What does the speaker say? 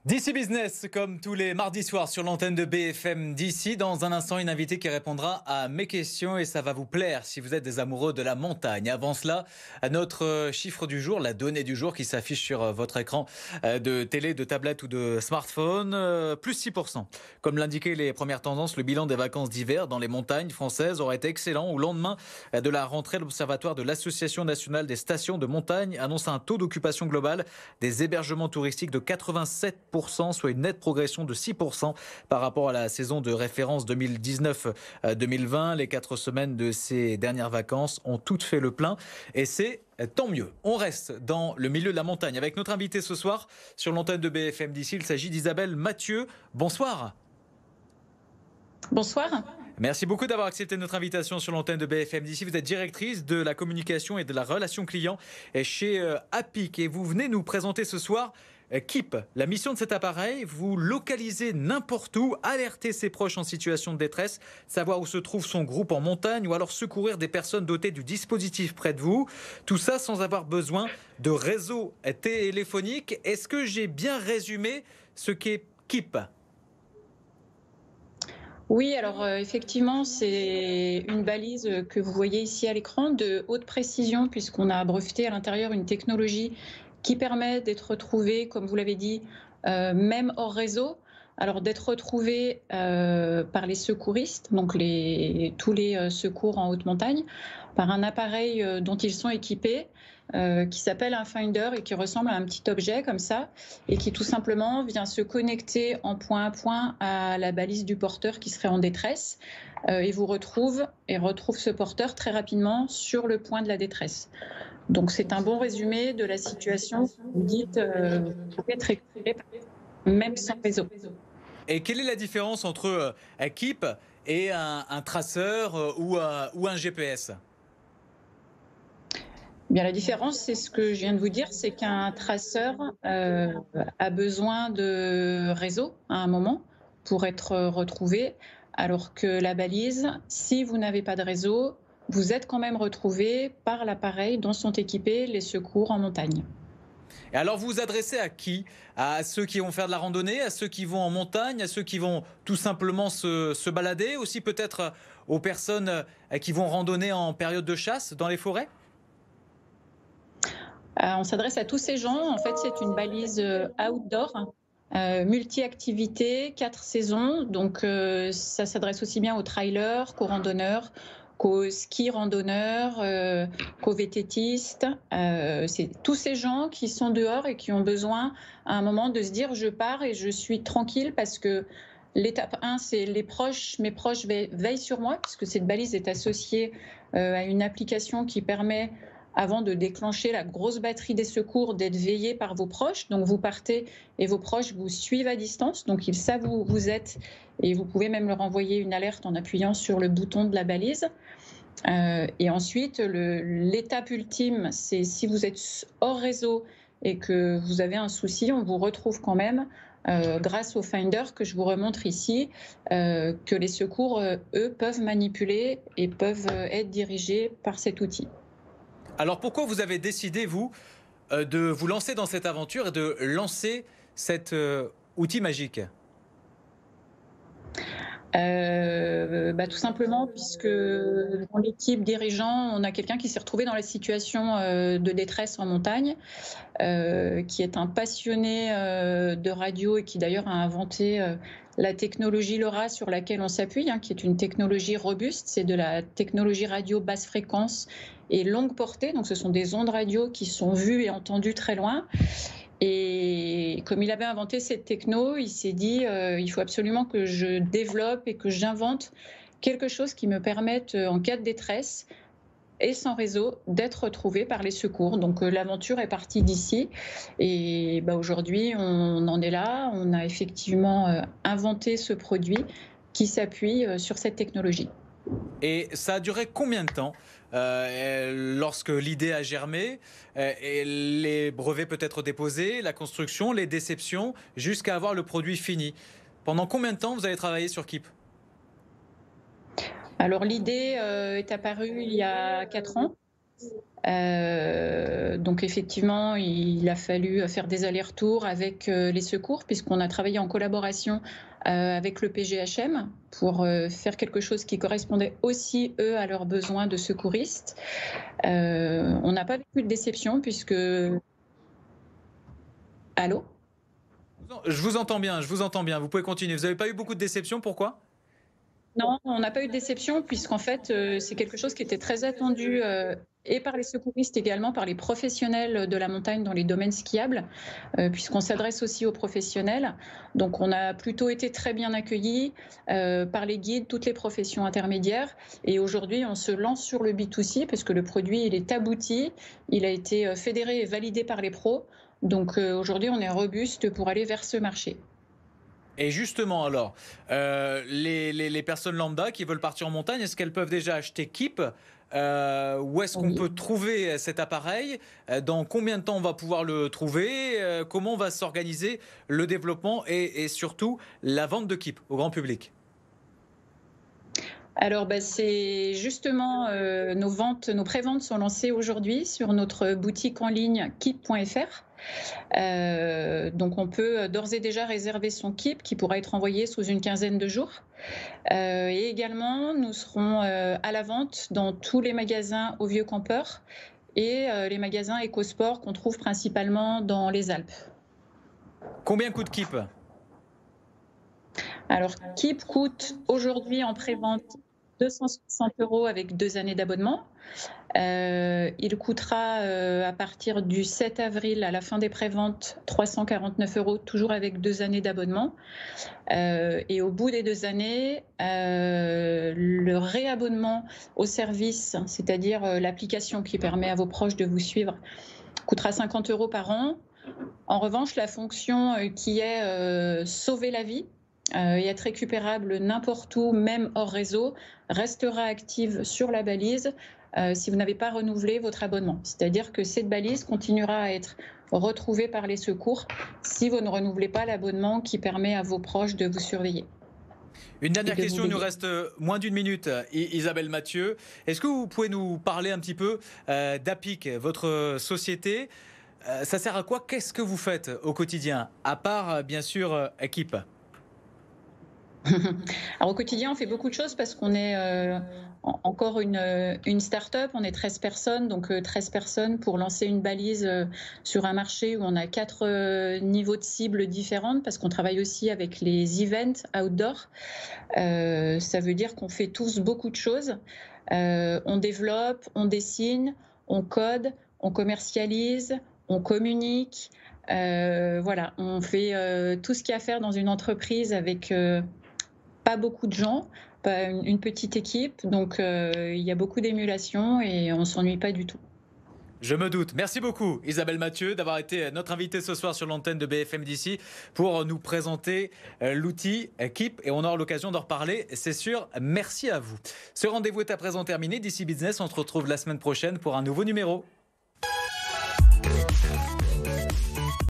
DC Business, comme tous les mardis soirs sur l'antenne de BFM DC. Dans un instant, une invitée qui répondra à mes questions et ça va vous plaire si vous êtes des amoureux de la montagne. Avant cela, notre chiffre du jour, la donnée du jour qui s'affiche sur votre écran de télé, de tablette ou de smartphone, plus 6%. Comme l'indiquaient les premières tendances, le bilan des vacances d'hiver dans les montagnes françaises aurait été excellent. Au lendemain de la rentrée, l'Observatoire de l'Association nationale des stations de montagne annonce un taux d'occupation global des hébergements touristiques de 87%. Soit une nette progression de 6% par rapport à la saison de référence 2019-2020. Les 4 semaines de ces dernières vacances ont toutes fait le plein et c'est tant mieux. On reste dans le milieu de la montagne avec notre invité ce soir sur l'antenne de BFM d'ici. Il s'agit d'Isabelle Mathieu. Bonsoir. Bonsoir. Merci beaucoup d'avoir accepté notre invitation sur l'antenne de BFM d'ici. Vous êtes directrice de la communication et de la relation client chez APIC et vous venez nous présenter ce soir Keep. La mission de cet appareil, vous localiser n'importe où, alerter ses proches en situation de détresse, savoir où se trouve son groupe en montagne ou alors secourir des personnes dotées du dispositif près de vous. Tout ça sans avoir besoin de réseau téléphonique. Est-ce que j'ai bien résumé ce qu'est Keep ? Oui, alors effectivement, c'est une balise que vous voyez ici à l'écran de haute précision puisqu'on a breveté à l'intérieur une technologie qui permet d'être retrouvé, comme vous l'avez dit, même hors réseau. Alors d'être retrouvé par les secouristes, donc tous les secours en haute montagne, par un appareil dont ils sont équipés, qui s'appelle un Finder et qui ressemble à un petit objet comme ça, et qui tout simplement vient se connecter en point à point à la balise du porteur qui serait en détresse, et retrouve ce porteur très rapidement sur le point de la détresse. Donc c'est un bon résumé de la situation. Vous dites, vous pouvez être récupéré même sans réseau. Et quelle est la différence entre Keep et un traceur ou un GPS ? Bien, la différence, c'est ce que je viens de vous dire, c'est qu'un traceur a besoin de réseau à un moment pour être retrouvé, alors que la balise, si vous n'avez pas de réseau, vous êtes quand même retrouvé par l'appareil dont sont équipés les secours en montagne. Et alors vous vous adressez à qui ? À ceux qui vont faire de la randonnée, à ceux qui vont en montagne, à ceux qui vont tout simplement se balader, aussi peut-être aux personnes qui vont randonner en période de chasse dans les forêts ? On s'adresse à tous ces gens. En fait, c'est une balise outdoor, multi-activités, 4 saisons. Donc, ça s'adresse aussi bien aux trailers qu'aux randonneurs, qu'aux ski randonneurs, qu'aux vététistes. C'est tous ces gens qui sont dehors et qui ont besoin à un moment de se dire je pars et je suis tranquille parce que l'étape 1, c'est mes proches veillent sur moi puisque cette balise est associée à une application qui permet, avant de déclencher la grosse batterie des secours, d'être veillé par vos proches. Donc vous partez et vos proches vous suivent à distance, donc ils savent où vous êtes et vous pouvez même leur envoyer une alerte en appuyant sur le bouton de la balise. Et ensuite, l'étape ultime, c'est si vous êtes hors réseau et que vous avez un souci, on vous retrouve quand même grâce au Finder que je vous remontre ici, que les secours, eux, peuvent manipuler et peuvent être dirigés par cet outil. Alors pourquoi vous avez décidé, vous, de vous lancer dans cette aventure et de lancer cet outil magique ? Tout simplement puisque dans l'équipe dirigeant, on a quelqu'un qui s'est retrouvé dans la situation de détresse en montagne, qui est un passionné de radio et qui d'ailleurs a inventé la technologie LoRa sur laquelle on s'appuie, qui est une technologie robuste. C'est de la technologie radio basse fréquence et longue portée. Donc ce sont des ondes radio qui sont vues et entendues très loin. Et comme il avait inventé cette techno, il s'est dit il faut absolument que je développe et que j'invente quelque chose qui me permette, en cas de détresse et sans réseau, d'être retrouvé par les secours. Donc l'aventure est partie d'ici. Et aujourd'hui, on en est là. On a effectivement inventé ce produit qui s'appuie sur cette technologie. Et ça a duré combien de temps lorsque l'idée a germé, et les brevets peut-être déposés, la construction, les déceptions, jusqu'à avoir le produit fini ? Pendant combien de temps vous avez travaillé sur Keep ? Alors l'idée est apparue il y a 4 ans. Donc effectivement, il a fallu faire des allers-retours avec les secours, puisqu'on a travaillé en collaboration avec le PGHM pour faire quelque chose qui correspondait aussi, eux, à leurs besoins de secouristes. On n'a pas vécu de déception puisque... Allô? Je vous entends bien, je vous entends bien. Vous pouvez continuer. Vous n'avez pas eu beaucoup de déceptions, pourquoi? Non, on n'a pas eu de déception puisqu'en fait, c'est quelque chose qui était très attendu et par les secouristes, également par les professionnels de la montagne dans les domaines skiables, puisqu'on s'adresse aussi aux professionnels. Donc on a plutôt été très bien accueillis par les guides, toutes les professions intermédiaires. Et aujourd'hui, on se lance sur le B2C parce que le produit, il est abouti, il a été fédéré et validé par les pros. Donc aujourd'hui, on est robuste pour aller vers ce marché. Et justement, alors, les personnes lambda qui veulent partir en montagne, est-ce qu'elles peuvent déjà acheter Keep? Où est-ce qu'on Oui. peut trouver cet appareil? Dans combien de temps on va pouvoir le trouver? Comment va s'organiser le développement et surtout la vente de Keep au grand public? Alors, c'est justement nos préventes sont lancées aujourd'hui sur notre boutique en ligne keep.fr. Donc, on peut d'ores et déjà réserver son keep qui pourra être envoyé sous une quinzaine de jours. Et également, nous serons à la vente dans tous les magasins au Vieux Campeur et les magasins EcoSport qu'on trouve principalement dans les Alpes. Combien coûte Keep? Alors, Keep coûte aujourd'hui en prévente 260 € avec 2 années d'abonnement. Il coûtera à partir du 7 avril, à la fin des préventes, 349 €, toujours avec 2 années d'abonnement. Et au bout des 2 années, le réabonnement au service, c'est-à-dire l'application qui permet à vos proches de vous suivre, coûtera 50 € par an. En revanche, la fonction qui est sauver la vie et être récupérable n'importe où, même hors réseau, restera active sur la balise si vous n'avez pas renouvelé votre abonnement. C'est-à-dire que cette balise continuera à être retrouvée par les secours si vous ne renouvelez pas l'abonnement qui permet à vos proches de vous surveiller. Une dernière question, il nous reste moins d'une minute. Isabelle Mathieu, est-ce que vous pouvez nous parler un petit peu d'Apic, votre société? Ça sert à quoi? Qu'est-ce que vous faites au quotidien, à part bien sûr Keep? Alors au quotidien, on fait beaucoup de choses parce qu'on est encore une start-up, on est 13 personnes, donc 13 personnes pour lancer une balise sur un marché où on a 4 niveaux de cibles différentes parce qu'on travaille aussi avec les events outdoor. Ça veut dire qu'on fait tous beaucoup de choses. On développe, on dessine, on code, on commercialise, on communique. Voilà, on fait tout ce qu'il y a à faire dans une entreprise avec pas beaucoup de gens, pas une petite équipe, donc il y a beaucoup d'émulation et on ne s'ennuie pas du tout. Je me doute. Merci beaucoup Isabelle Mathieu d'avoir été notre invitée ce soir sur l'antenne de BFM d'ici pour nous présenter l'outil Keep et on aura l'occasion d'en reparler, c'est sûr. Merci à vous. Ce rendez-vous est à présent terminé. D'ici Business, on se retrouve la semaine prochaine pour un nouveau numéro.